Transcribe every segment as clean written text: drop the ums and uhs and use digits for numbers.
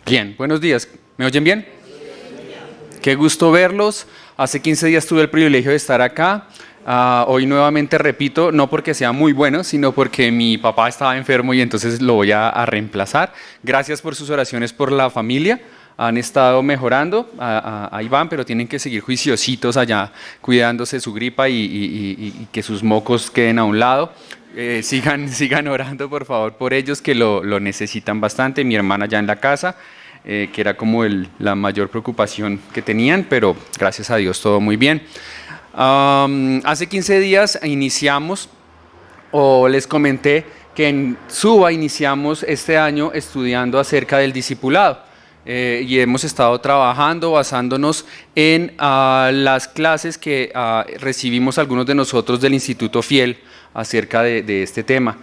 Bien, buenos días. ¿Me oyen bien? Qué gusto verlos. Hace 15 días tuve el privilegio de estar acá. Hoy nuevamente repito, no porque sea muy bueno, sino porque mi papá estaba enfermo y entonces lo voy a reemplazar. Gracias por sus oraciones por la familia. Han estado mejorando, ahí van, pero tienen que seguir juiciositos allá, cuidándose su gripa y que sus mocos queden a un lado. Sigan orando, por favor, por ellos que lo necesitan bastante. Mi hermana ya en la casa, que era como la mayor preocupación que tenían, pero gracias a Dios todo muy bien. Hace 15 días iniciamos, o les comenté que en SUBA iniciamos este año estudiando acerca del discipulado. Y hemos estado trabajando basándonos en las clases que recibimos algunos de nosotros del Instituto Fiel acerca de este tema.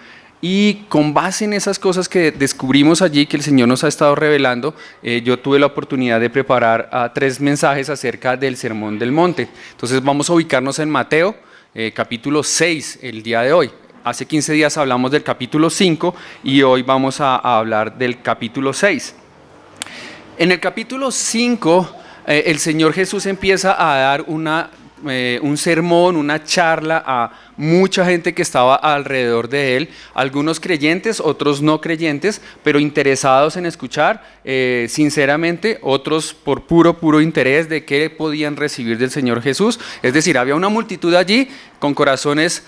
Y con base en esas cosas que descubrimos allí, que el Señor nos ha estado revelando, yo tuve la oportunidad de preparar 3 mensajes acerca del Sermón del Monte. Entonces vamos a ubicarnos en Mateo, capítulo 6, el día de hoy. Hace 15 días hablamos del capítulo 5 y hoy vamos a hablar del capítulo 6. En el capítulo 5, el Señor Jesús empieza a dar un sermón, una charla a mucha gente que estaba alrededor de él, algunos creyentes, otros no creyentes, pero interesados en escuchar, sinceramente, otros por puro interés de qué podían recibir del Señor Jesús. Es decir, había una multitud allí con corazones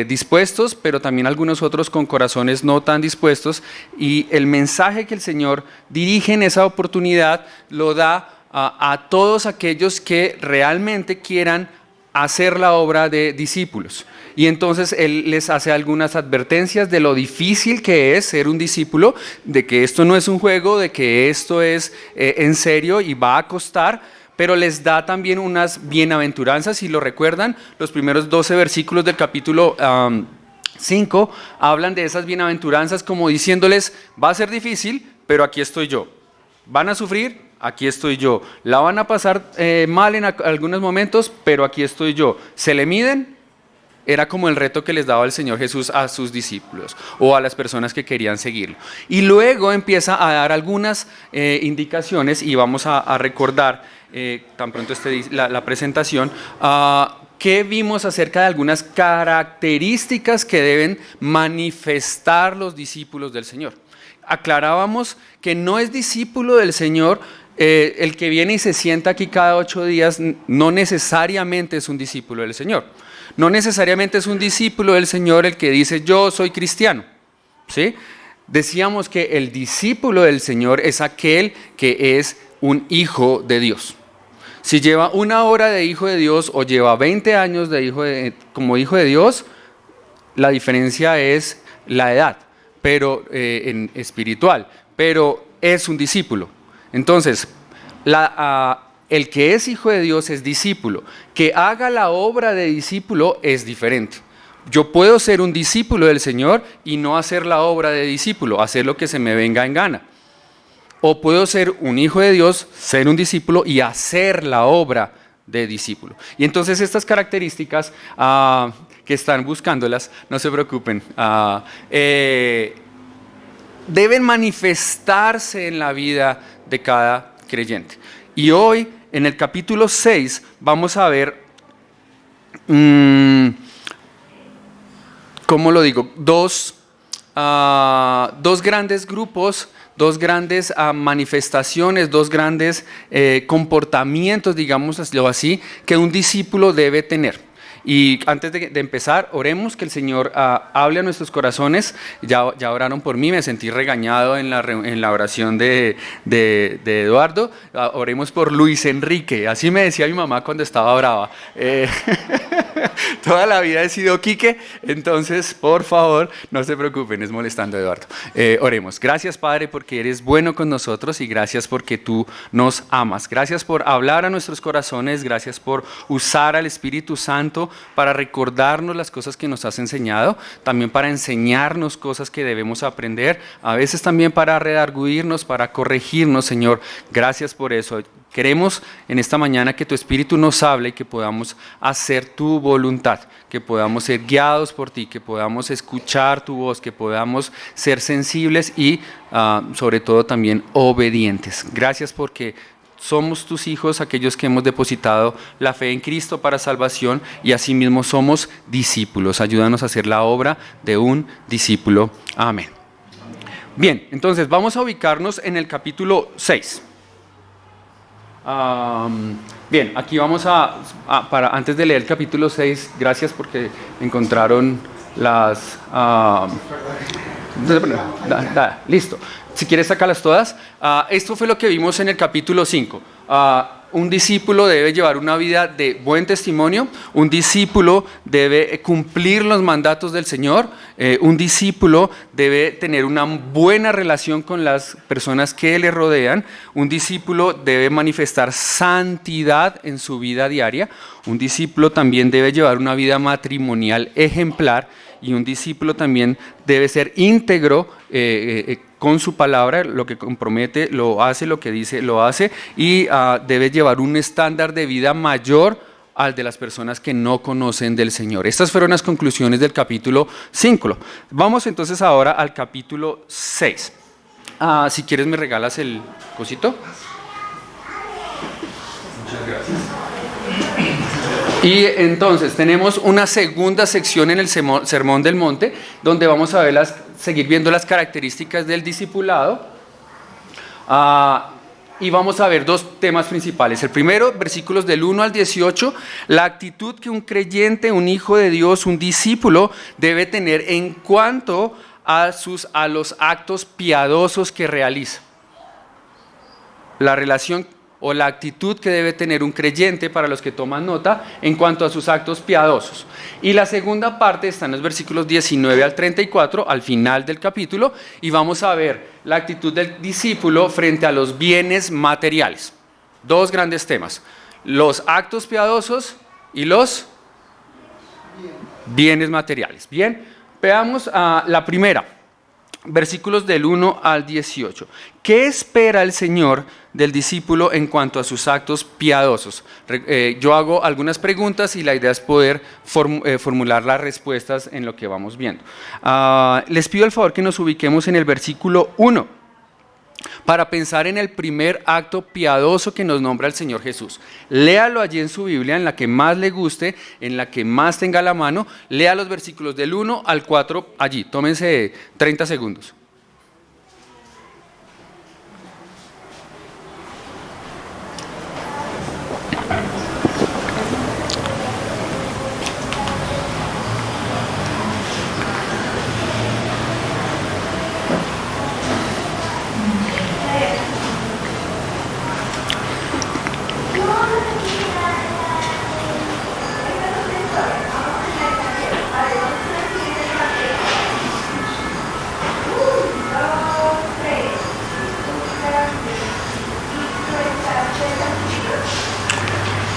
dispuestos, pero también algunos otros con corazones no tan dispuestos, y el mensaje que el Señor dirige en esa oportunidad lo da a todos aquellos que realmente quieran hacer la obra de discípulos. Y entonces Él les hace algunas advertencias de lo difícil que es ser un discípulo, de que esto no es un juego, de que esto es en serio y va a costar, pero les da también unas bienaventuranzas. Si lo recuerdan, los primeros 12 versículos del capítulo 5 hablan de esas bienaventuranzas como diciéndoles, va a ser difícil, pero aquí estoy yo. Van a sufrir, aquí estoy yo. La van a pasar mal en algunos momentos, pero aquí estoy yo. ¿Se le miden? Era como el reto que les daba el Señor Jesús a sus discípulos o a las personas que querían seguirlo. Y luego empieza a dar algunas indicaciones y vamos a recordar, tan pronto esté la presentación, que vimos acerca de algunas características que deben manifestar los discípulos del Señor. Aclarábamos que no es discípulo del Señor el que viene y se sienta aquí cada 8 días, no necesariamente es un discípulo del Señor. No necesariamente es un discípulo del Señor el que dice yo soy cristiano, ¿sí? Decíamos que el discípulo del Señor es aquel que es un hijo de Dios. Si lleva 1 hora de hijo de Dios o lleva 20 años como hijo de Dios, la diferencia es la edad, pero en espiritual, pero es un discípulo. Entonces, el que es hijo de Dios es discípulo. Que haga la obra de discípulo es diferente. Yo puedo ser un discípulo del Señor y no hacer la obra de discípulo, hacer lo que se me venga en gana. O puedo ser un hijo de Dios, ser un discípulo y hacer la obra de discípulo. Y entonces estas características que están buscándolas, no se preocupen, deben manifestarse en la vida de cada creyente. Y hoy, en el capítulo 6, vamos a ver, ¿cómo lo digo? Dos grandes grupos, 2 grandes manifestaciones, 2 grandes comportamientos, digámoslo así, que un discípulo debe tener. Y antes de empezar, oremos que el Señor hable a nuestros corazones. Ya oraron por mí, me sentí regañado en la oración de Eduardo. Oremos por Luis Enrique, así me decía mi mamá cuando estaba brava. Toda la vida he sido Quique, entonces por favor no se preocupen, es molestando a Eduardo. Oremos. Gracias, Padre, porque eres bueno con nosotros y gracias porque tú nos amas. Gracias por hablar a nuestros corazones, gracias por usar al Espíritu Santo para recordarnos las cosas que nos has enseñado, también para enseñarnos cosas que debemos aprender, a veces también para redarguirnos, para corregirnos, Señor. Gracias por eso. Queremos en esta mañana que tu Espíritu nos hable y que podamos hacer tu voluntad, que podamos ser guiados por ti, que podamos escuchar tu voz, que podamos ser sensibles y sobre todo también obedientes. Gracias porque somos tus hijos, aquellos que hemos depositado la fe en Cristo para salvación y asimismo somos discípulos. Ayúdanos a hacer la obra de un discípulo. Amén. Bien, entonces vamos a ubicarnos en el capítulo 6. Bien, aquí vamos antes de leer el capítulo 6, gracias porque encontraron las... listo. Si quieres, sácalas todas. Esto fue lo que vimos en el capítulo 5. Un discípulo debe llevar una vida de buen testimonio, un discípulo debe cumplir los mandatos del Señor, un discípulo debe tener una buena relación con las personas que le rodean, un discípulo debe manifestar santidad en su vida diaria, un discípulo también debe llevar una vida matrimonial ejemplar y un discípulo también debe ser íntegro con su palabra, lo que compromete lo hace, lo que dice lo hace y debe llevar un estándar de vida mayor al de las personas que no conocen del Señor. Estas fueron las conclusiones del capítulo 5. Vamos entonces ahora al capítulo 6. Si quieres me regalas el cosito. Muchas gracias. Y entonces tenemos una segunda sección en el Sermón del Monte, donde vamos a seguir viendo las características del discipulado. Y vamos a ver dos temas principales. El primero, versículos del 1 al 18, la actitud que un creyente, un hijo de Dios, un discípulo debe tener en cuanto a los actos piadosos que realiza. La relación o la actitud que debe tener un creyente, para los que toman nota, en cuanto a sus actos piadosos. Y la segunda parte está en los versículos 19 al 34, al final del capítulo, y vamos a ver la actitud del discípulo frente a los bienes materiales. Dos grandes temas, los actos piadosos y los bienes materiales. Bien, veamos la primera. Versículos del 1 al 18. ¿Qué espera el Señor del discípulo en cuanto a sus actos piadosos? Yo hago algunas preguntas y la idea es poder formular las respuestas en lo que vamos viendo. Les pido el favor que nos ubiquemos en el versículo 1 para pensar en el primer acto piadoso que nos nombra el Señor Jesús. Léalo allí en su Biblia, en la que más le guste, en la que más tenga a la mano. Lea los versículos del 1 al 4 allí. Tómense 30 segundos.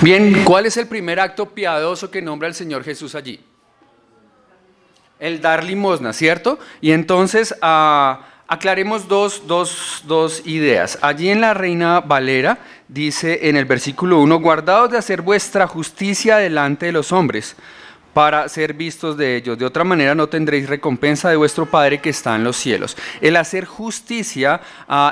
Bien, ¿cuál es el primer acto piadoso que nombra el Señor Jesús allí? El dar limosna, ¿cierto? Y entonces aclaremos dos ideas. Allí en la Reina Valera dice en el versículo 1, guardaos de hacer vuestra justicia delante de los hombres, para ser vistos de ellos. De otra manera no tendréis recompensa de vuestro Padre que está en los cielos. El hacer justicia,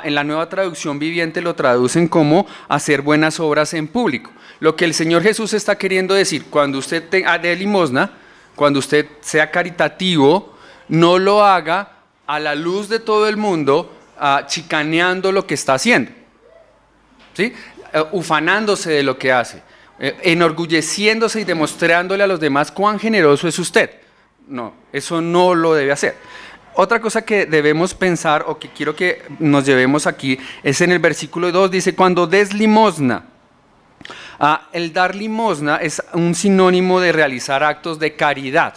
en la Nueva Traducción Viviente lo traducen como hacer buenas obras en público. Lo que el Señor Jesús está queriendo decir, cuando usted dé limosna, cuando usted sea caritativo, no lo haga a la luz de todo el mundo, chicaneando lo que está haciendo, ¿sí? Ufanándose de lo que hace, enorgulleciéndose y demostrándole a los demás cuán generoso es usted. No, eso no lo debe hacer. Otra cosa que debemos pensar, o que quiero que nos llevemos aquí, es en el versículo 2, dice, cuando des limosna. El dar limosna es un sinónimo de realizar actos de caridad.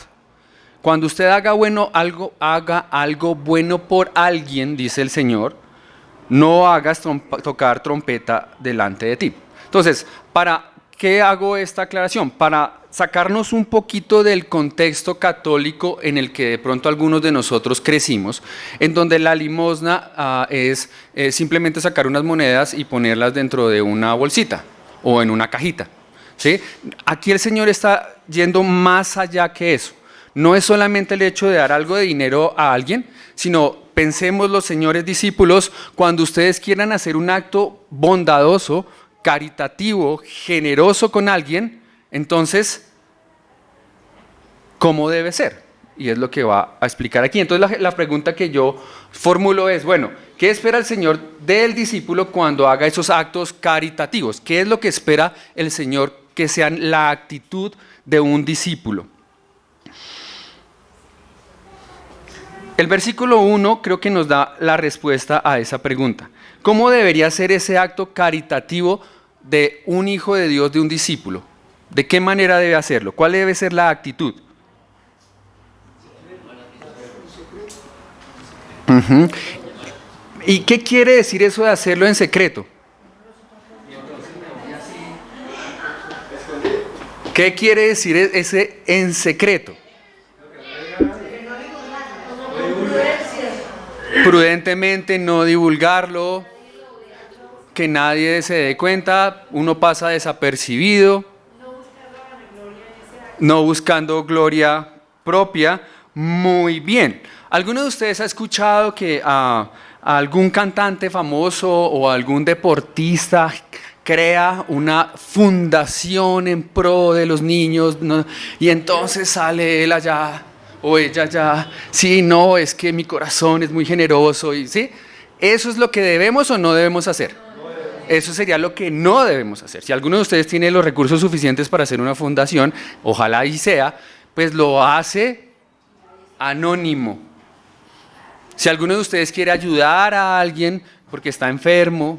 Cuando usted haga algo bueno por alguien, dice el Señor, no hagas tocar trompeta delante de ti. Entonces, para qué hago esta aclaración? Para sacarnos un poquito del contexto católico en el que de pronto algunos de nosotros crecimos, en donde la limosna es simplemente sacar unas monedas y ponerlas dentro de una bolsita o en una cajita, ¿sí? Aquí el Señor está yendo más allá que eso. No es solamente el hecho de dar algo de dinero a alguien, sino pensemos los señores discípulos, cuando ustedes quieran hacer un acto bondadoso, caritativo, generoso con alguien, entonces, ¿cómo debe ser? Y es lo que va a explicar aquí. Entonces la pregunta que yo formulo es, bueno, ¿qué espera el Señor del discípulo cuando haga esos actos caritativos? ¿Qué es lo que espera el Señor que sean la actitud de un discípulo? El versículo 1 creo que nos da la respuesta a esa pregunta. ¿Cómo debería ser ese acto caritativo de un hijo de Dios, de un discípulo? ¿De qué manera debe hacerlo? ¿Cuál debe ser la actitud? Uh-huh. ¿Y qué quiere decir eso de hacerlo en secreto? ¿Qué quiere decir ese en secreto? Prudentemente, no divulgarlo, que nadie se dé cuenta, uno pasa desapercibido, no buscando gloria propia. Muy bien. ¿Alguno de ustedes ha escuchado que a algún cantante famoso o algún deportista crea una fundación en pro de los niños, ¿no? Y entonces sale él allá o ella allá, sí, no, es que mi corazón es muy generoso, y ¿sí? ¿Eso es lo que debemos o no debemos hacer? Eso sería lo que no debemos hacer. Si alguno de ustedes tiene los recursos suficientes para hacer una fundación, ojalá y sea, pues lo hace anónimo. Si alguno de ustedes quiere ayudar a alguien porque está enfermo,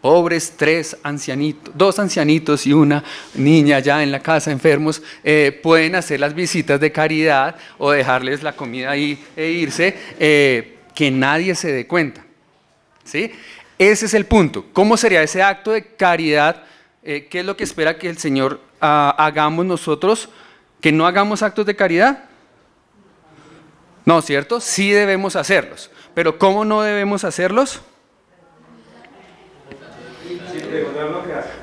pobres 3 ancianitos, 2 ancianitos y una niña ya en la casa enfermos, pueden hacer las visitas de caridad o dejarles la comida ahí e irse, que nadie se dé cuenta, ¿sí? Ese es el punto. ¿Cómo sería ese acto de caridad? ¿Qué es lo que espera que el Señor hagamos nosotros? ¿Que no hagamos actos de caridad? No, ¿cierto? Sí debemos hacerlos. Pero ¿cómo no debemos hacerlos?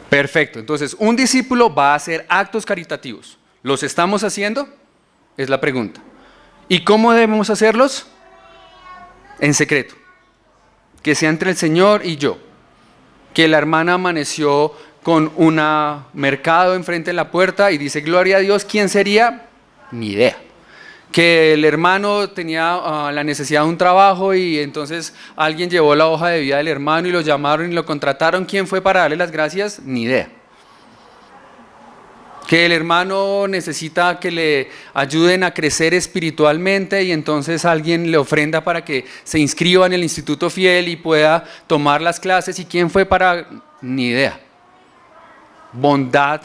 Perfecto. Entonces, un discípulo va a hacer actos caritativos. ¿Los estamos haciendo? Es la pregunta. ¿Y cómo debemos hacerlos? En secreto. Que sea entre el Señor y yo. Que la hermana amaneció con un mercado enfrente de la puerta y dice, gloria a Dios, ¿quién sería? Ni idea. Que el hermano tenía la necesidad de un trabajo y entonces alguien llevó la hoja de vida del hermano y lo llamaron y lo contrataron. ¿Quién fue para darle las gracias? Ni idea. Que el hermano necesita que le ayuden a crecer espiritualmente y entonces alguien le ofrenda para que se inscriba en el Instituto Fiel y pueda tomar las clases. ¿Y quién fue para? Ni idea. Bondad,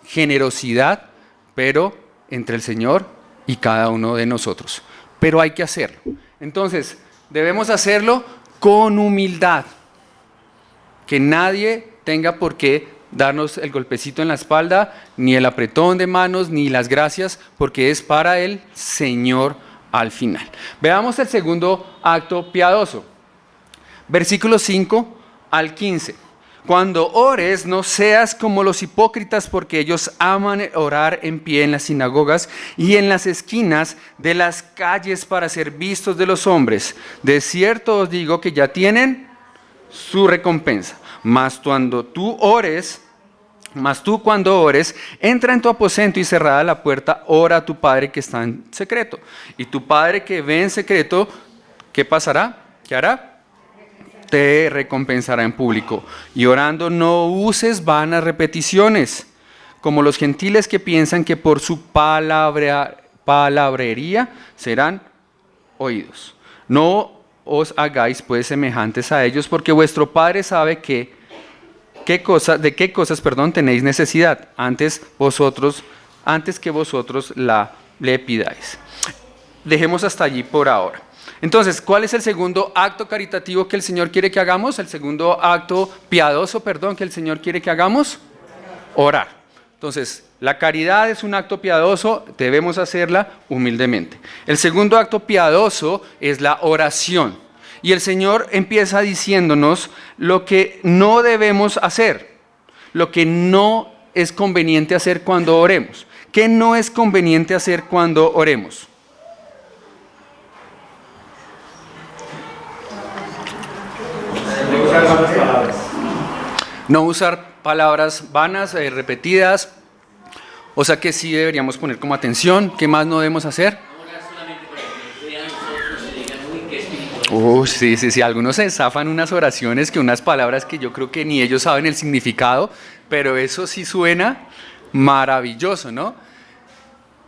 generosidad, pero entre el Señor y cada uno de nosotros. Pero hay que hacerlo. Entonces, debemos hacerlo con humildad. Que nadie tenga por qué darnos el golpecito en la espalda, ni el apretón de manos, ni las gracias, porque es para el Señor al final. Veamos el segundo acto piadoso. Versículos 5 al 15. Cuando ores, no seas como los hipócritas, porque ellos aman orar en pie en las sinagogas y en las esquinas de las calles para ser vistos de los hombres. De cierto os digo que ya tienen su recompensa. Mas cuando tú cuando ores, entra en tu aposento y cerrada la puerta, ora a tu Padre que está en secreto. Y tu Padre que ve en secreto, ¿qué pasará? ¿Qué hará? Te recompensará en público. Y orando no uses vanas repeticiones, como los gentiles que piensan que por su palabrería serán oídos. No os hagáis pues semejantes a ellos, porque vuestro Padre sabe de qué cosas tenéis necesidad, antes que vosotros le pidáis. Dejemos hasta allí por ahora. Entonces, ¿cuál es el segundo acto caritativo que el Señor quiere que hagamos? El segundo acto piadoso, que el Señor quiere que hagamos. Orar. Entonces, la caridad es un acto piadoso, debemos hacerla humildemente. El segundo acto piadoso es la oración. Y el Señor empieza diciéndonos lo que no debemos hacer, lo que no es conveniente hacer cuando oremos. ¿Qué no es conveniente hacer cuando oremos? No usar palabras vanas, repetidas. O sea que sí deberíamos poner como atención. ¿Qué más no debemos hacer? Sí. Algunos se zafan unas oraciones, unas palabras que yo creo que ni ellos saben el significado, pero eso sí suena maravilloso, ¿no?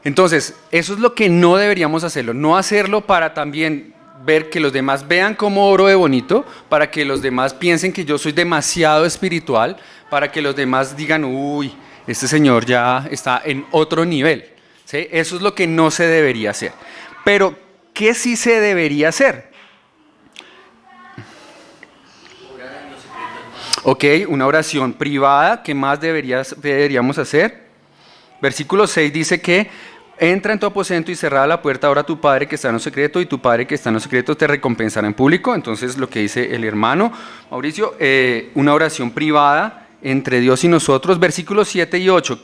Entonces, eso es lo que no deberíamos hacerlo. No hacerlo para también ver que los demás vean cómo oro de bonito, para que los demás piensen que yo soy demasiado espiritual, para que los demás digan, uy, este señor ya está en otro nivel, ¿sí? Eso es lo que no se debería hacer. Pero, ¿qué sí se debería hacer? Ok, una oración privada. ¿Qué más deberíamos hacer? Versículo 6 dice que entra en tu aposento y cerrada la puerta, ora a tu Padre que está en lo secreto, y tu Padre que está en lo secreto te recompensará en público. Entonces, lo que dice el hermano Mauricio, una oración privada entre Dios y nosotros. Versículos 7 y 8.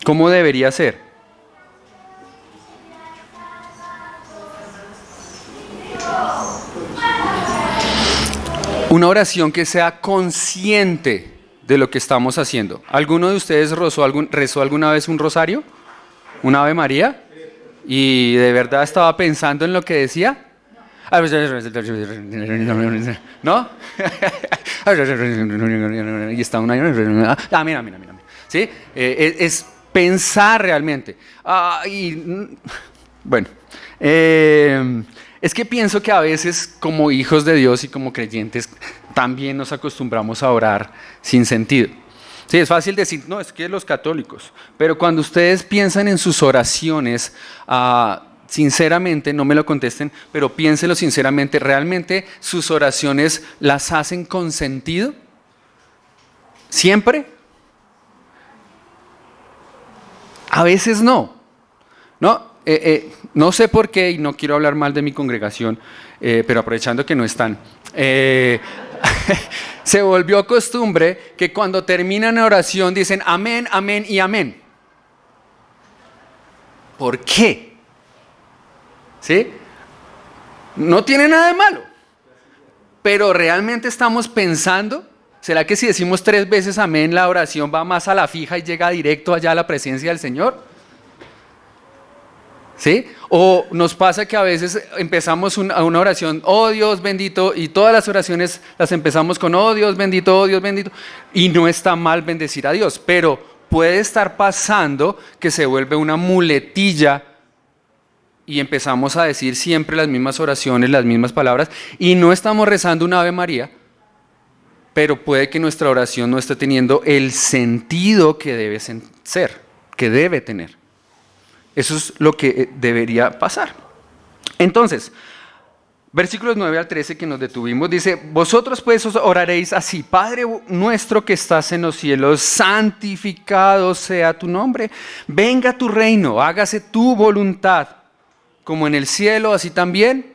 ¿Cómo debería ser? Una oración que sea consciente de lo que estamos haciendo. ¿Alguno de ustedes rezó alguna vez un rosario? ¿Un Ave María? ¿Y de verdad estaba pensando en lo que decía? ¿No? Y está una... Mira. ¿Sí? Es pensar realmente. Bueno, es que pienso que a veces como hijos de Dios y como creyentes también nos acostumbramos a orar sin sentido. Sí, es fácil decir, no, es que los católicos, pero cuando ustedes piensan en sus oraciones, sinceramente, no me lo contesten, pero piénsenlo sinceramente, ¿realmente sus oraciones las hacen con sentido? ¿Siempre? A veces no, ¿no? No sé por qué, y no quiero hablar mal de mi congregación, pero aprovechando que no están, se volvió costumbre que cuando terminan la oración dicen amén, amén y amén. ¿Por qué? ¿Sí? No tiene nada de malo, pero realmente estamos pensando, ¿será que si decimos 3 veces amén la oración va más a la fija y llega directo allá a la presencia del Señor? ¿Sí? O nos pasa que a veces empezamos una oración, oh Dios bendito, y todas las oraciones las empezamos con oh Dios bendito, y no está mal bendecir a Dios, pero puede estar pasando que se vuelve una muletilla y empezamos a decir siempre las mismas oraciones, las mismas palabras, y no estamos rezando una Ave María, pero puede que nuestra oración no esté teniendo el sentido que debe ser, que debe tener. Eso es lo que debería pasar. Entonces, versículos 9 al 13 que nos detuvimos, dice, vosotros pues os oraréis así, Padre nuestro que estás en los cielos, santificado sea tu nombre, venga tu reino, hágase tu voluntad, como en el cielo, así también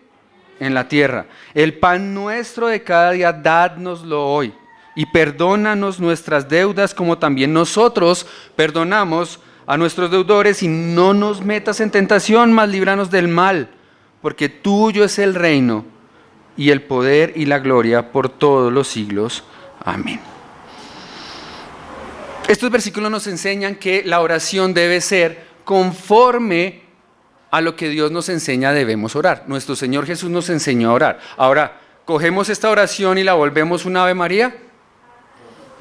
en la tierra. El pan nuestro de cada día, dádnoslo hoy, y perdónanos nuestras deudas, como también nosotros perdonamos a nuestros deudores, y no nos metas en tentación, mas líbranos del mal, porque tuyo es el reino, y el poder y la gloria por todos los siglos. Amén. Estos versículos nos enseñan que la oración debe ser conforme a lo que Dios nos enseña debemos orar. Nuestro Señor Jesús nos enseñó a orar. Ahora, ¿cogemos esta oración y la volvemos una Ave María?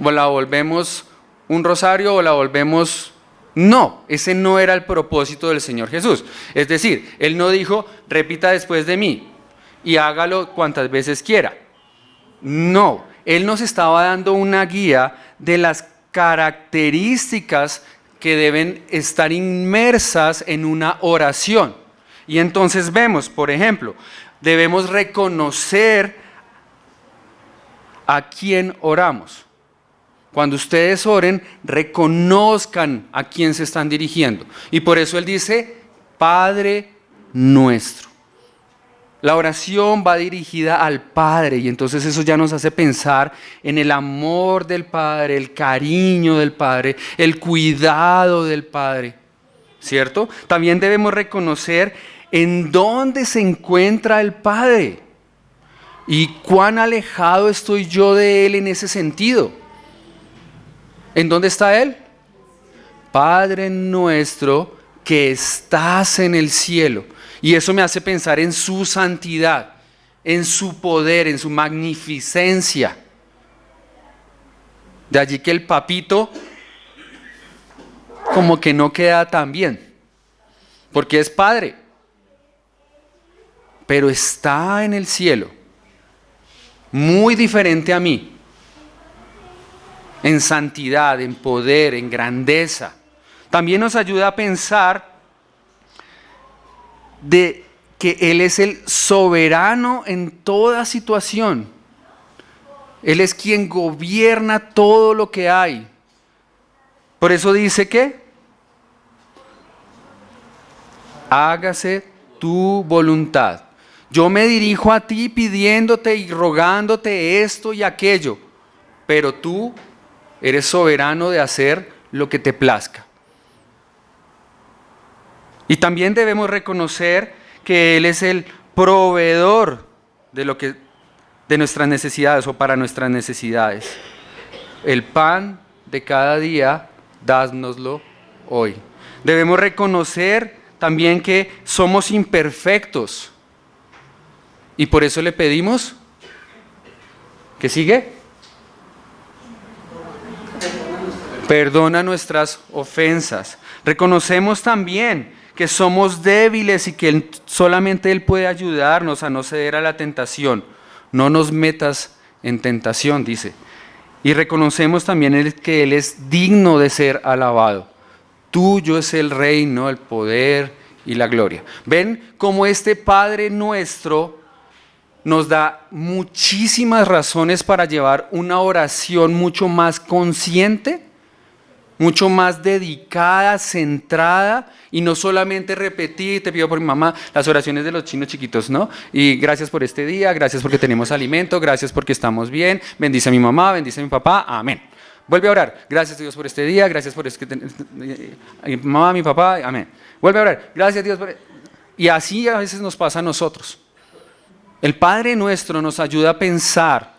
¿O la volvemos un rosario o la volvemos...? No, ese no era el propósito del Señor Jesús. Es decir, Él no dijo, repita después de mí y hágalo cuantas veces quiera. No, Él nos estaba dando una guía de las características que deben estar inmersas en una oración. Y entonces vemos, por ejemplo, debemos reconocer a quién oramos. Cuando ustedes oren, reconozcan a quién se están dirigiendo. Y por eso Él dice, Padre nuestro. La oración va dirigida al Padre y entonces eso ya nos hace pensar en el amor del Padre, el cariño del Padre, el cuidado del Padre, ¿cierto? También debemos reconocer en dónde se encuentra el Padre y cuán alejado estoy yo de Él en ese sentido. ¿En dónde está Él? Padre nuestro que estás en el cielo. Y eso me hace pensar en su santidad, en su poder, en su magnificencia. De allí que el papito como que no queda tan bien, porque es Padre, pero está en el cielo, muy diferente a mí, en santidad, en poder, en grandeza. También nos ayuda a pensar de que Él es el soberano en toda situación. Él es quien gobierna todo lo que hay. Por eso dice que hágase tu voluntad. Yo me dirijo a ti pidiéndote y rogándote esto y aquello, pero tú eres soberano de hacer lo que te plazca. Y también debemos reconocer que Él es el proveedor de nuestras necesidades o para nuestras necesidades. El pan de cada día, dásnoslo hoy. Debemos reconocer también que somos imperfectos y por eso le pedimos, ¿qué sigue? Perdona nuestras ofensas. Reconocemos también que somos débiles y que solamente Él puede ayudarnos a no ceder a la tentación. No nos metas en tentación, dice. Y reconocemos también que Él es digno de ser alabado. Tuyo es el reino, el poder y la gloria. ¿Ven cómo este Padre nuestro nos da muchísimas razones para llevar una oración mucho más consciente, mucho más dedicada, centrada, y no solamente repetir, te pido por mi mamá, las oraciones de los chinos chiquitos, ¿no? Y gracias por este día, gracias porque tenemos alimento, gracias porque estamos bien, bendice a mi mamá, bendice a mi papá, amén. Vuelve a orar, gracias Dios por este día, gracias por mi mamá, mi papá, amén. Vuelve a orar, gracias Dios por... Y así a veces nos pasa a nosotros. El Padre nuestro nos ayuda a pensar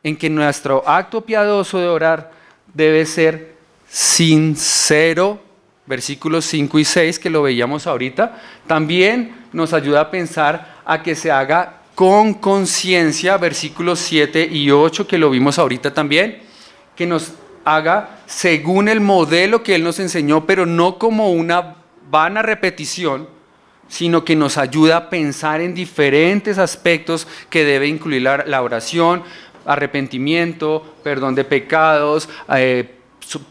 en que nuestro acto piadoso de orar debe ser sincero, versículos 5 y 6 que lo veíamos ahorita. También nos ayuda a pensar a que se haga con conciencia, versículos 7 y 8 que lo vimos ahorita también, que nos haga según el modelo que Él nos enseñó, pero no como una vana repetición, sino que nos ayuda a pensar en diferentes aspectos que debe incluir la oración: arrepentimiento, perdón de pecados,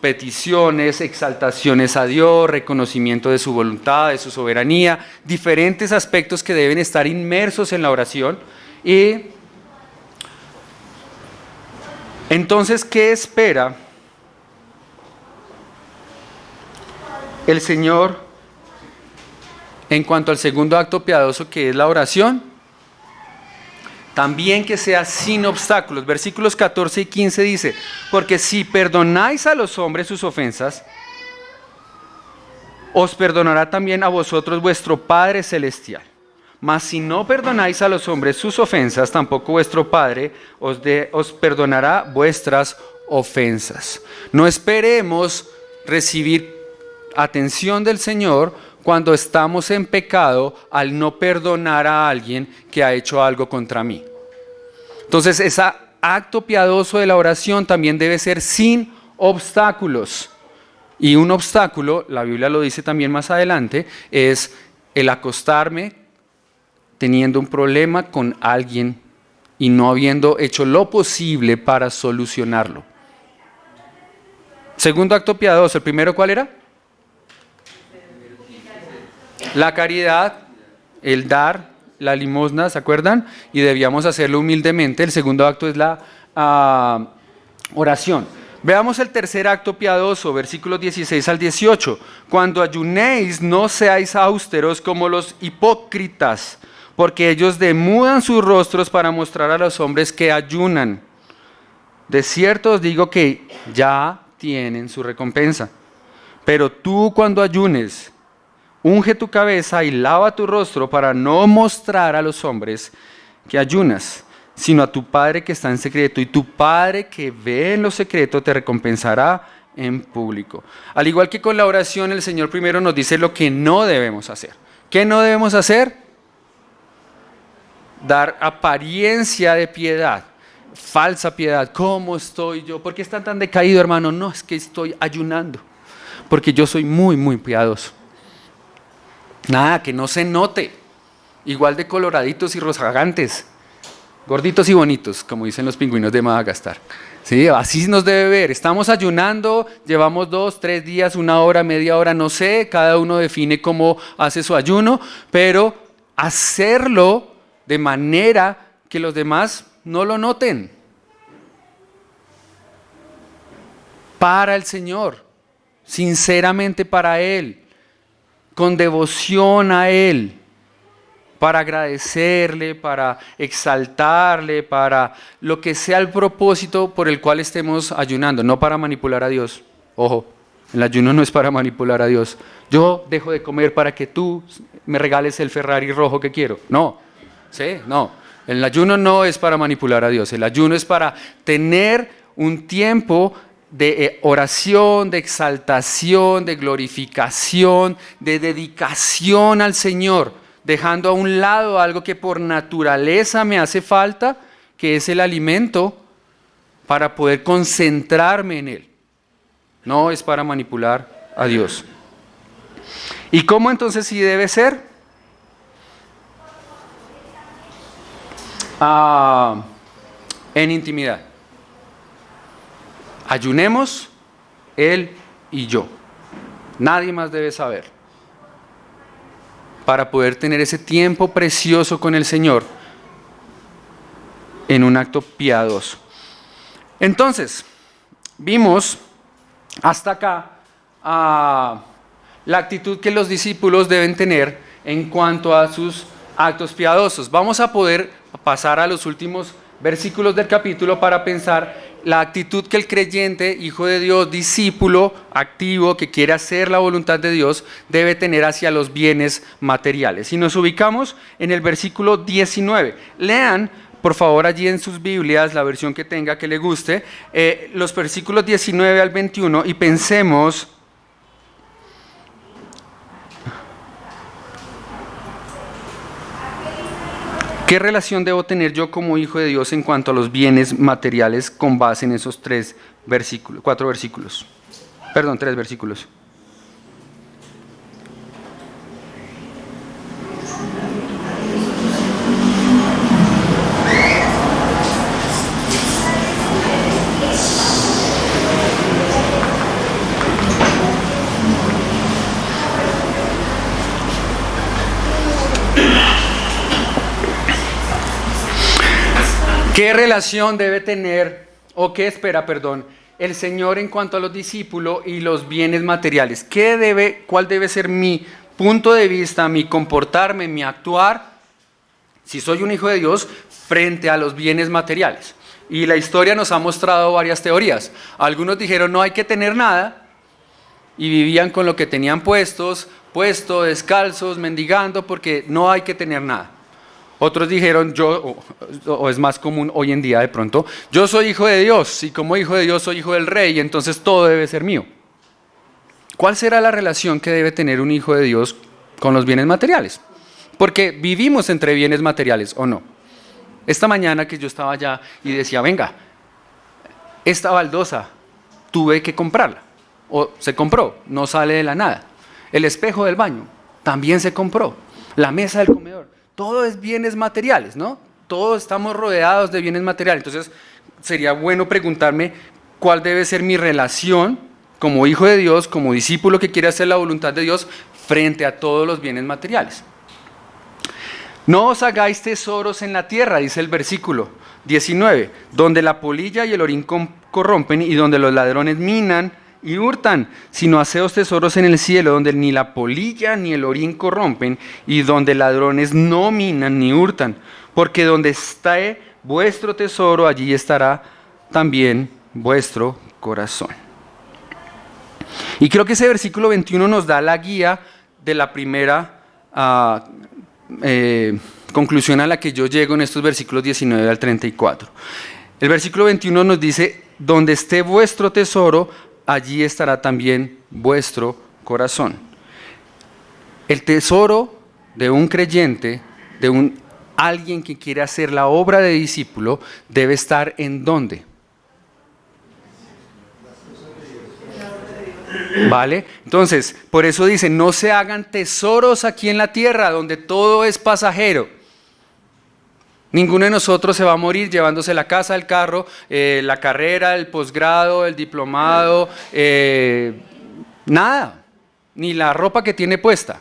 peticiones, exaltaciones a Dios, reconocimiento de su voluntad, de su soberanía, diferentes aspectos que deben estar inmersos en la oración. Y entonces, ¿qué espera el Señor en cuanto al segundo acto piadoso, que es la oración? También que sea sin obstáculos. Versículos 14 y 15 dice: porque si perdonáis a los hombres sus ofensas, os perdonará también a vosotros vuestro Padre Celestial. Mas si no perdonáis a los hombres sus ofensas, tampoco vuestro Padre os perdonará vuestras ofensas. No esperemos recibir atención del Señor cuando estamos en pecado al no perdonar a alguien que ha hecho algo contra mí. Entonces, ese acto piadoso de la oración también debe ser sin obstáculos. Y un obstáculo, la Biblia lo dice también más adelante, es el acostarme teniendo un problema con alguien y no habiendo hecho lo posible para solucionarlo. Segundo acto piadoso, ¿el primero cuál era? La caridad, el dar, la limosna, ¿se acuerdan? Y debíamos hacerlo humildemente. El segundo acto es la oración. Veamos el tercer acto piadoso, versículos 16 al 18. Cuando ayunéis, no seáis austeros como los hipócritas, porque ellos demudan sus rostros para mostrar a los hombres que ayunan. De cierto os digo que ya tienen su recompensa. Pero tú cuando ayunes, unge tu cabeza y lava tu rostro para no mostrar a los hombres que ayunas, sino a tu Padre que está en secreto, y tu Padre que ve en lo secreto te recompensará en público. Al igual que con la oración, el Señor primero nos dice lo que no debemos hacer. ¿Qué no debemos hacer? Dar apariencia de piedad, falsa piedad. ¿Cómo estoy yo? ¿Por qué está tan decaído, hermano? No, es que estoy ayunando, porque yo soy muy, muy piadoso. Nada, que no se note. Igual de coloraditos y rozagantes, gorditos y bonitos, como dicen los pingüinos de Madagascar. Sí, así nos debe ver. Estamos ayunando, llevamos 2, 3 días, 1 hora, media hora, no sé, cada uno define cómo hace su ayuno, pero hacerlo de manera que los demás no lo noten. Para el Señor, sinceramente para Él, con devoción a Él, para agradecerle, para exaltarle, para lo que sea el propósito por el cual estemos ayunando, no para manipular a Dios. Ojo, el ayuno no es para manipular a Dios. Yo dejo de comer para que tú me regales el Ferrari rojo que quiero. No, ¿sí? No. El ayuno no es para manipular a Dios. El ayuno es para tener un tiempo de oración, de exaltación, de glorificación, de dedicación al Señor, dejando a un lado algo que por naturaleza me hace falta, que es el alimento, para poder concentrarme en Él. No es para manipular a Dios. ¿Y cómo entonces sí debe ser? En intimidad. Ayunemos Él y yo. Nadie más debe saber. Para poder tener ese tiempo precioso con el Señor en un acto piadoso. Entonces, vimos hasta acá la actitud que los discípulos deben tener en cuanto a sus actos piadosos. Vamos a poder pasar a los últimos versículos del capítulo para pensar la actitud que el creyente, hijo de Dios, discípulo activo que quiere hacer la voluntad de Dios, debe tener hacia los bienes materiales. Y nos ubicamos en el versículo 19. Lean, por favor, allí en sus Biblias, la versión que tenga que le guste, los versículos 19 al 21 y pensemos ¿qué relación debo tener yo como hijo de Dios en cuanto a los bienes materiales con base en esos 3 versículos? ¿Qué relación debe tener, o qué espera, el Señor en cuanto a los discípulos y los bienes materiales? ¿Cuál debe ser mi punto de vista, mi comportarme, mi actuar, si soy un hijo de Dios, frente a los bienes materiales? Y la historia nos ha mostrado varias teorías. Algunos dijeron no hay que tener nada y vivían con lo que tenían puesto, descalzos, mendigando, porque no hay que tener nada. Otros dijeron, o es más común hoy en día de pronto, yo soy hijo de Dios y como hijo de Dios soy hijo del rey y entonces todo debe ser mío. ¿Cuál será la relación que debe tener un hijo de Dios con los bienes materiales? Porque vivimos entre bienes materiales, ¿o no? Esta mañana que yo estaba allá y decía, venga, esta baldosa tuve que comprarla, o se compró, no sale de la nada. El espejo del baño también se compró, la mesa del comedor. Todo es bienes materiales, ¿no? Todos estamos rodeados de bienes materiales. Entonces, sería bueno preguntarme cuál debe ser mi relación como hijo de Dios, como discípulo que quiere hacer la voluntad de Dios frente a todos los bienes materiales. No os hagáis tesoros en la tierra, dice el versículo, 19. Donde la polilla y el orín corrompen y donde los ladrones minan y hurtan, sino haceos tesoros en el cielo, donde ni la polilla ni el orín corrompen y donde ladrones no minan ni hurtan. Porque donde esté vuestro tesoro, allí estará también vuestro corazón. Y creo que ese versículo 21 nos da la guía de la primera conclusión a la que yo llego en estos versículos 19 al 34. El versículo 21 nos dice, donde esté vuestro tesoro, allí estará también vuestro corazón. El tesoro de un creyente, de alguien que quiere hacer la obra de discípulo, debe estar ¿en dónde? ¿Vale? Entonces, por eso dice, no se hagan tesoros aquí en la tierra, donde todo es pasajero. Ninguno de nosotros se va a morir llevándose la casa, el carro, la carrera, el posgrado, el diplomado, nada, ni la ropa que tiene puesta.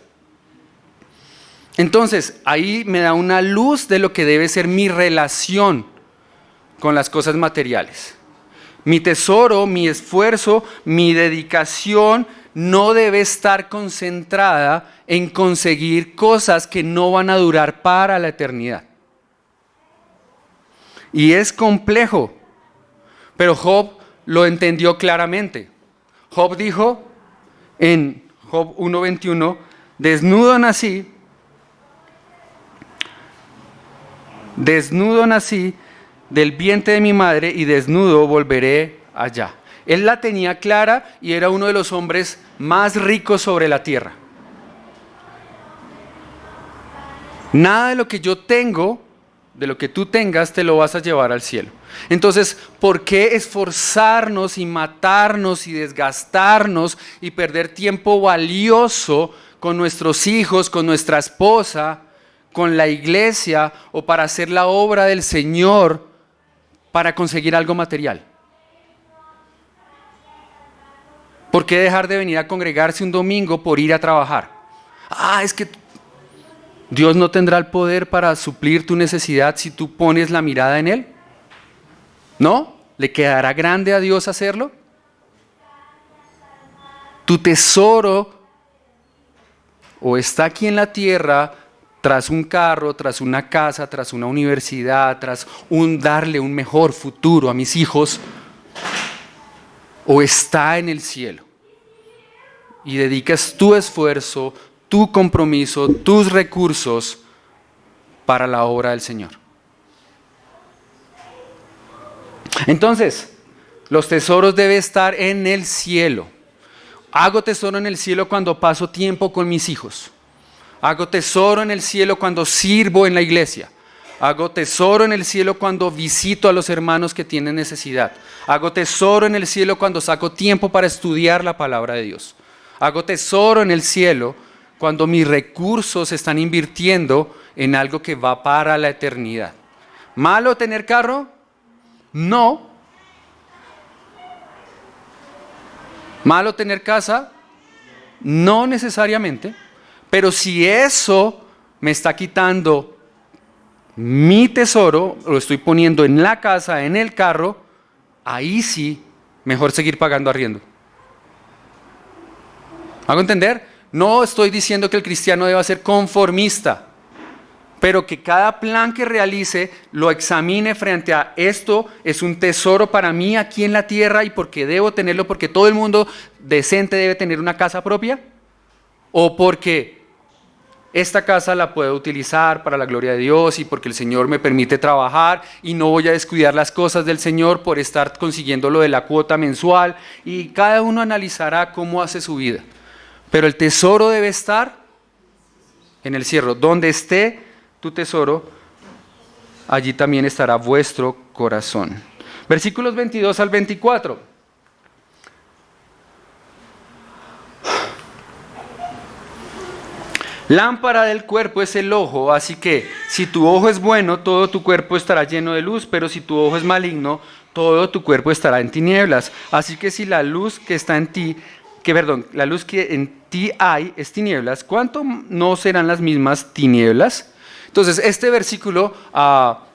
Entonces, ahí me da una luz de lo que debe ser mi relación con las cosas materiales. Mi tesoro, mi esfuerzo, mi dedicación no debe estar concentrada en conseguir cosas que no van a durar para la eternidad. Y es complejo, pero Job lo entendió claramente. Job dijo en Job 1:21, desnudo nací del vientre de mi madre y desnudo volveré allá. Él la tenía clara y era uno de los hombres más ricos sobre la tierra. Nada de lo que yo tengo, de lo que tú tengas, te lo vas a llevar al cielo. Entonces, ¿por qué esforzarnos y matarnos y desgastarnos y perder tiempo valioso con nuestros hijos, con nuestra esposa, con la iglesia o para hacer la obra del Señor para conseguir algo material? ¿Por qué dejar de venir a congregarse un domingo por ir a trabajar? Es que Dios no tendrá el poder para suplir tu necesidad si tú pones la mirada en Él. ¿No? ¿Le quedará grande a Dios hacerlo? Tu tesoro o está aquí en la tierra, tras un carro, tras una casa, tras una universidad, tras darle un mejor futuro a mis hijos, o está en el cielo. Y dedicas tu esfuerzo, tu compromiso, tus recursos para la obra del Señor. Entonces, los tesoros deben estar en el cielo. Hago tesoro en el cielo cuando paso tiempo con mis hijos. Hago tesoro en el cielo cuando sirvo en la iglesia. Hago tesoro en el cielo cuando visito a los hermanos que tienen necesidad. Hago tesoro en el cielo cuando saco tiempo para estudiar la palabra de Dios. Hago tesoro en el cielo cuando mis recursos se están invirtiendo en algo que va para la eternidad. ¿Malo tener carro? No. ¿Malo tener casa? No necesariamente. Pero si eso me está quitando mi tesoro, lo estoy poniendo en la casa, en el carro, ahí sí, mejor seguir pagando arriendo. ¿Hago entender? No estoy diciendo que el cristiano deba ser conformista, pero que cada plan que realice lo examine frente a esto es un tesoro para mí aquí en la tierra y porque debo tenerlo, porque todo el mundo decente debe tener una casa propia, o porque esta casa la puedo utilizar para la gloria de Dios y porque el Señor me permite trabajar y no voy a descuidar las cosas del Señor por estar consiguiendo lo de la cuota mensual, y cada uno analizará cómo hace su vida. Pero el tesoro debe estar en el cielo. Donde esté tu tesoro, allí también estará vuestro corazón. Versículos 22 al 24. Lámpara del cuerpo es el ojo, así que si tu ojo es bueno, todo tu cuerpo estará lleno de luz, pero si tu ojo es maligno, todo tu cuerpo estará en tinieblas. Así que si la luz que está en ti, la luz que en ti hay es tinieblas, ¿cuánto no serán las mismas tinieblas? Entonces, este versículo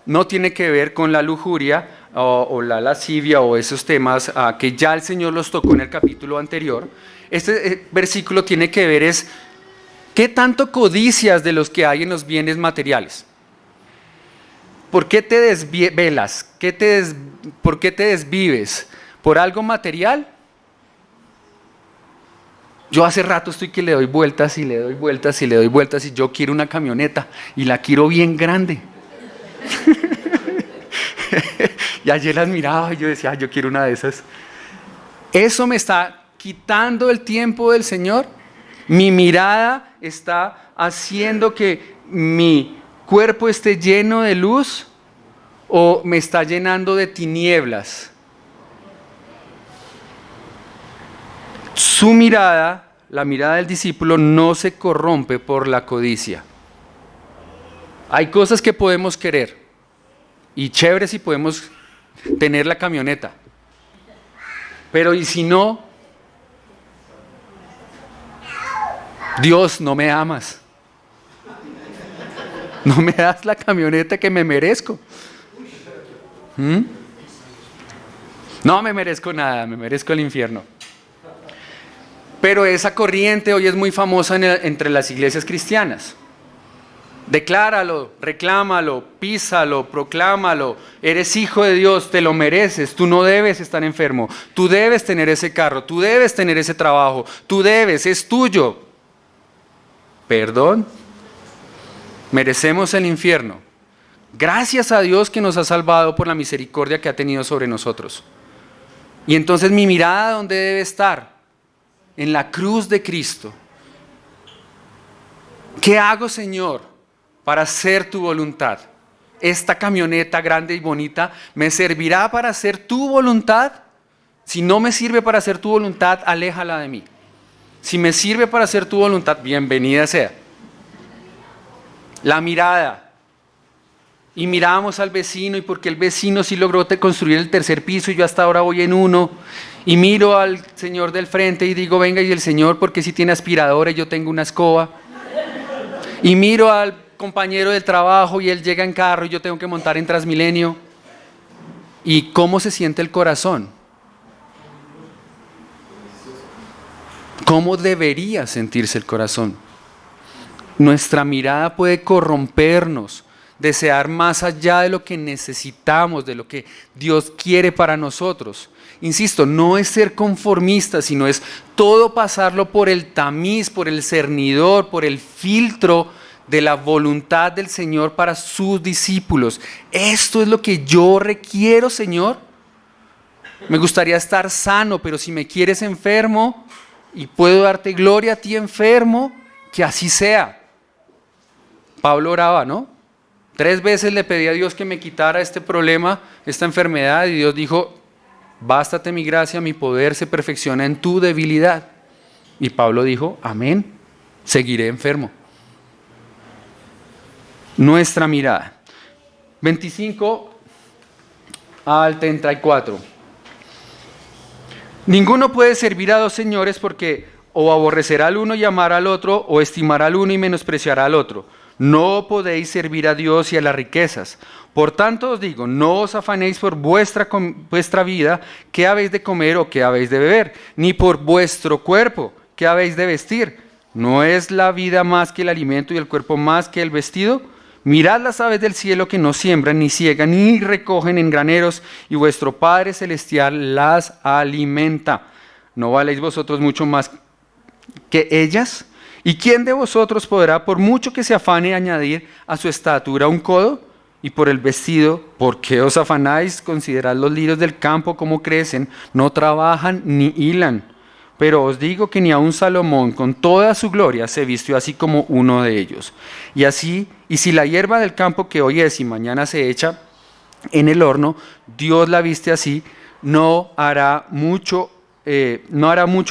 no tiene que ver con la lujuria o la lascivia o esos temas que ya el Señor los tocó en el capítulo anterior. Este versículo tiene que ver es, ¿qué tanto codicias de los que hay en los bienes materiales? ¿Por qué te desvelas? ¿Por qué te desvives? ¿Por algo material? Yo hace rato estoy que le doy vueltas y le doy vueltas y le doy vueltas y yo quiero una camioneta y la quiero bien grande. Y ayer las miraba y yo decía, yo quiero una de esas. Eso me está quitando el tiempo del Señor. Mi mirada está haciendo que mi cuerpo esté lleno de luz o me está llenando de tinieblas. Su mirada, la mirada del discípulo, no se corrompe por la codicia. Hay cosas que podemos querer y chévere si podemos tener la camioneta. Pero ¿y si no? Dios, no me amas. No me das la camioneta que me merezco. No me merezco nada, me merezco el infierno. Pero esa corriente hoy es muy famosa entre las iglesias cristianas. Decláralo, reclámalo, písalo, proclámalo. Eres hijo de Dios, te lo mereces. Tú no debes estar enfermo. Tú debes tener ese carro. Tú debes tener ese trabajo. Tú debes, es tuyo. Perdón. Merecemos el infierno. Gracias a Dios que nos ha salvado por la misericordia que ha tenido sobre nosotros. Y entonces mi mirada, ¿dónde debe estar? En la cruz de Cristo. ¿Qué hago, Señor, para hacer tu voluntad? Esta camioneta grande y bonita me servirá para hacer tu voluntad. Si no me sirve para hacer tu voluntad, aléjala de mí. Si me sirve para hacer tu voluntad, bienvenida sea. La mirada. Y mirábamos al vecino, y porque el vecino sí logró construir el tercer piso y yo hasta ahora voy en uno. Y miro al señor del frente y digo, venga, y el señor, porque si tiene aspiradora y yo tengo una escoba. Y miro al compañero del trabajo y él llega en carro y yo tengo que montar en Transmilenio. ¿Y cómo se siente el corazón? ¿Cómo debería sentirse el corazón? Nuestra mirada puede corrompernos, desear más allá de lo que necesitamos, de lo que Dios quiere para nosotros. Insisto, no es ser conformista, sino es todo pasarlo por el tamiz, por el cernidor, por el filtro de la voluntad del Señor para sus discípulos. Esto es lo que yo requiero, Señor. Me gustaría estar sano, pero si me quieres enfermo y puedo darte gloria a ti enfermo, que así sea. Pablo oraba, ¿no? 3 veces le pedí a Dios que me quitara este problema, esta enfermedad, y Dios dijo, bástate mi gracia, mi poder se perfecciona en tu debilidad. Y Pablo dijo, amén, seguiré enfermo. Nuestra mirada. 25 al 34. Ninguno puede servir a 2 señores porque o aborrecerá al uno y amar al otro, o estimará al uno y menospreciará al otro. No podéis servir a Dios y a las riquezas. Por tanto os digo, no os afanéis por vuestra vida, qué habéis de comer o qué habéis de beber, ni por vuestro cuerpo, qué habéis de vestir. ¿No es la vida más que el alimento y el cuerpo más que el vestido? Mirad las aves del cielo que no siembran, ni ciegan, ni recogen en graneros, y vuestro Padre Celestial las alimenta. ¿No valéis vosotros mucho más que ellas? ¿Y quién de vosotros podrá, por mucho que se afane, añadir a su estatura un codo? Y por el vestido, ¿por qué os afanáis? Considerad los lirios del campo, cómo crecen, no trabajan ni hilan. Pero os digo que ni aun Salomón, con toda su gloria, se vistió así como uno de ellos. Y así, y si la hierba del campo que hoy es y mañana se echa en el horno, Dios la viste así, no hará mucho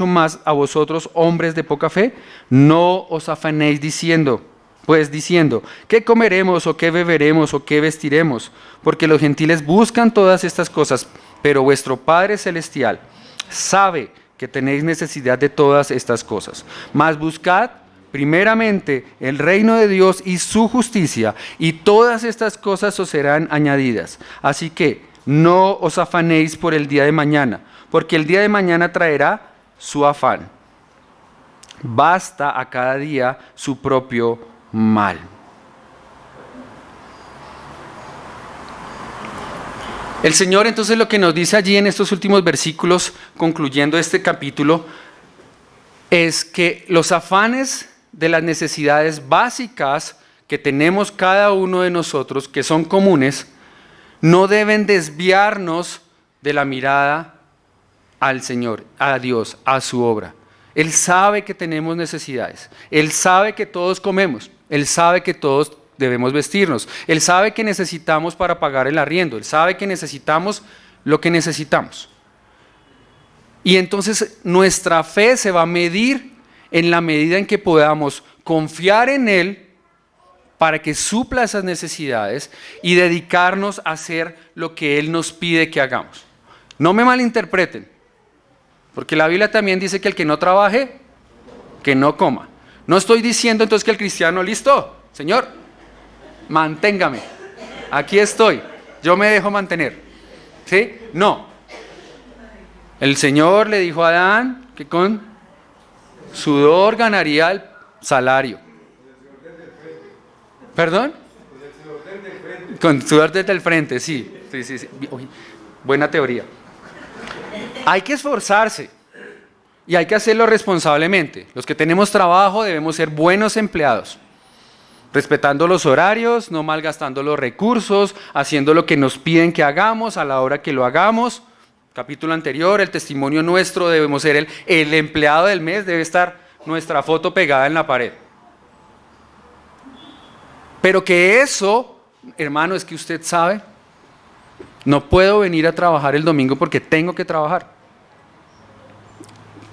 más a vosotros, hombres de poca fe. No os afanéis diciendo, ¿qué comeremos o qué beberemos o qué vestiremos? Porque los gentiles buscan todas estas cosas, pero vuestro Padre Celestial sabe que tenéis necesidad de todas estas cosas. Mas buscad primeramente el reino de Dios y su justicia, y todas estas cosas os serán añadidas. Así que no os afanéis por el día de mañana, porque el día de mañana traerá su afán. Basta a cada día su propio mal. El Señor entonces lo que nos dice allí en estos últimos versículos, concluyendo este capítulo, es que los afanes de las necesidades básicas que tenemos cada uno de nosotros, que son comunes, no deben desviarnos de la mirada al Señor, a Dios, a su obra. Él sabe que tenemos necesidades, Él sabe que todos comemos, Él sabe que todos debemos vestirnos, Él sabe que necesitamos para pagar el arriendo, Él sabe que necesitamos lo que necesitamos. Y entonces nuestra fe se va a medir en la medida en que podamos confiar en Él para que supla esas necesidades y dedicarnos a hacer lo que Él nos pide que hagamos. No me malinterpreten, porque la Biblia también dice que el que no trabaje, que no coma. No estoy diciendo entonces que el cristiano, listo, Señor, manténgame, aquí estoy, yo me dejo mantener. ¿Sí? No. El Señor le dijo a Adán que con sudor ganaría el salario. ¿Perdón? Con sudor desde el frente, sí. Sí. Uy, buena teoría. Hay que esforzarse y hay que hacerlo responsablemente. Los que tenemos trabajo debemos ser buenos empleados, respetando los horarios, no malgastando los recursos, haciendo lo que nos piden que hagamos a la hora que lo hagamos. Capítulo anterior, el testimonio nuestro, debemos ser el empleado del mes, debe estar nuestra foto pegada en la pared. Pero que eso, hermano, es que usted sabe, no puedo venir a trabajar el domingo porque tengo que trabajar.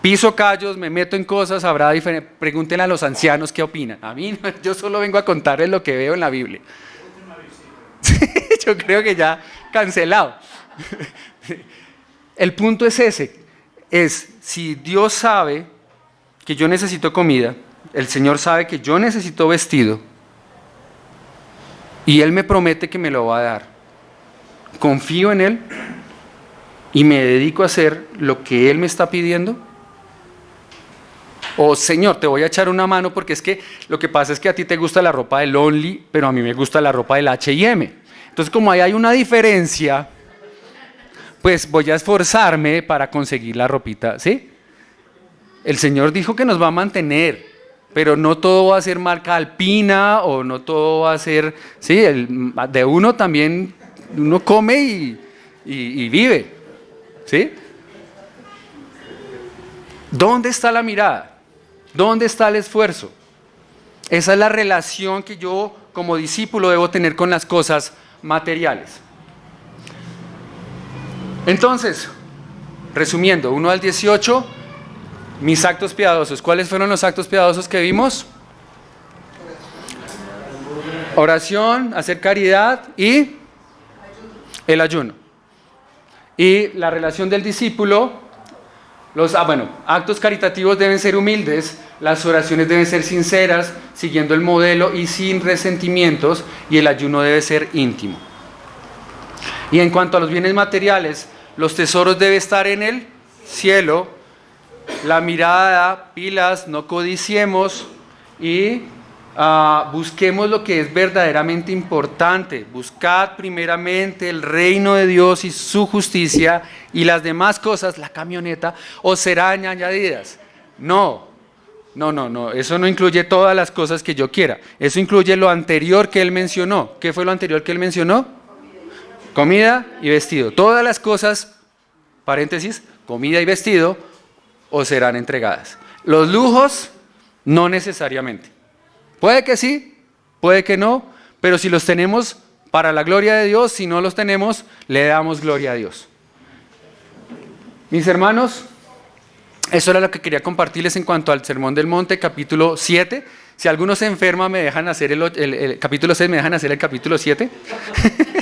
Piso callos, me meto en cosas, habrá diferente. Pregúntenle a los ancianos qué opinan. A mí, yo solo vengo a contarles lo que veo en la Biblia. Yo creo que ya cancelado. El punto es ese, es si Dios sabe que yo necesito comida, el Señor sabe que yo necesito vestido, y Él me promete que me lo va a dar. Confío en Él y me dedico a hacer lo que Él me está pidiendo. O Señor, te voy a echar una mano porque es que lo que pasa es que a ti te gusta la ropa del Only, pero a mí me gusta la ropa del H&M. Entonces, como ahí hay una diferencia, pues voy a esforzarme para conseguir la ropita, ¿sí? El Señor dijo que nos va a mantener, pero no todo va a ser marca alpina o no todo va a ser, sí, de uno también, uno come y vive, ¿sí? ¿Dónde está la mirada? ¿Dónde está el esfuerzo? Esa es la relación que yo como discípulo debo tener con las cosas materiales. Entonces, resumiendo, 1 al 18, mis actos piadosos. ¿Cuáles fueron los actos piadosos que vimos? Oración, hacer caridad y el ayuno. Y la relación del discípulo, actos caritativos deben ser humildes, las oraciones deben ser sinceras, siguiendo el modelo y sin resentimientos, y el ayuno debe ser íntimo. Y en cuanto a los bienes materiales, los tesoros deben estar en el cielo, la mirada, pilas, no codiciemos y busquemos lo que es verdaderamente importante. Buscad primeramente el reino de Dios y su justicia, y las demás cosas, la camioneta, os serán añadidas. No, eso no incluye todas las cosas que yo quiera. Eso incluye lo anterior que él mencionó. ¿Qué fue lo anterior que él mencionó? Comida y vestido. Todas las cosas, paréntesis, comida y vestido, os serán entregadas. Los lujos, no necesariamente. Puede que sí, puede que no, pero si los tenemos para la gloria de Dios, si no los tenemos, le damos gloria a Dios. Mis hermanos, eso era lo que quería compartirles en cuanto al Sermón del Monte, capítulo 7. Si alguno se enferma, me dejan hacer el capítulo 6, me dejan hacer el capítulo 7.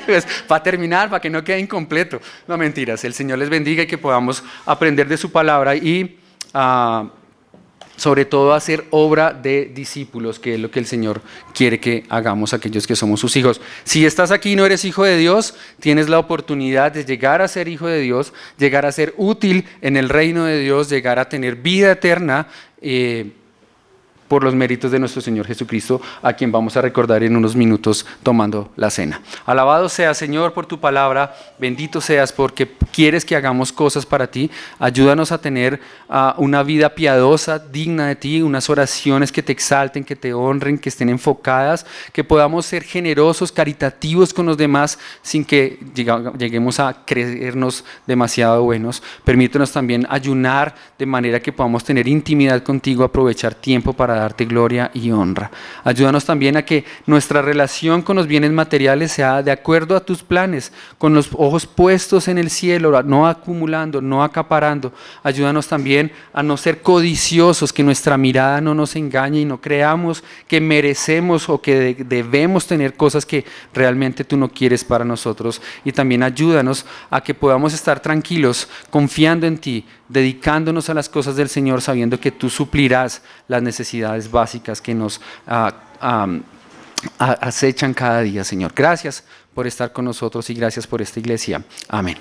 Pues, para terminar, para que no quede incompleto. No, mentiras, el Señor les bendiga y que podamos aprender de su palabra y sobre todo hacer obra de discípulos, que es lo que el Señor quiere que hagamos aquellos que somos sus hijos. Si estás aquí y no eres hijo de Dios, tienes la oportunidad de llegar a ser hijo de Dios, llegar a ser útil en el reino de Dios, llegar a tener vida eterna, por los méritos de nuestro Señor Jesucristo, a quien vamos a recordar en unos minutos tomando la cena. Alabado seas, Señor, por tu palabra, bendito seas porque quieres que hagamos cosas para ti. Ayúdanos a tener una vida piadosa, digna de ti, unas oraciones que te exalten, que te honren, que estén enfocadas, que podamos ser generosos, caritativos con los demás, sin que lleguemos a creernos demasiado buenos. Permítanos también ayunar de manera que podamos tener intimidad contigo, aprovechar tiempo para darte gloria y honra. Ayúdanos también a que nuestra relación con los bienes materiales sea de acuerdo a tus planes, con los ojos puestos en el cielo, no acumulando, no acaparando. Ayúdanos también a no ser codiciosos, que nuestra mirada no nos engañe y no creamos que merecemos o que debemos tener cosas que realmente tú no quieres para nosotros. Y también ayúdanos a que podamos estar tranquilos, confiando en ti, dedicándonos a las cosas del Señor, sabiendo que tú suplirás las necesidades básicas que nos acechan cada día, Señor. Gracias por estar con nosotros y gracias por esta iglesia. Amén.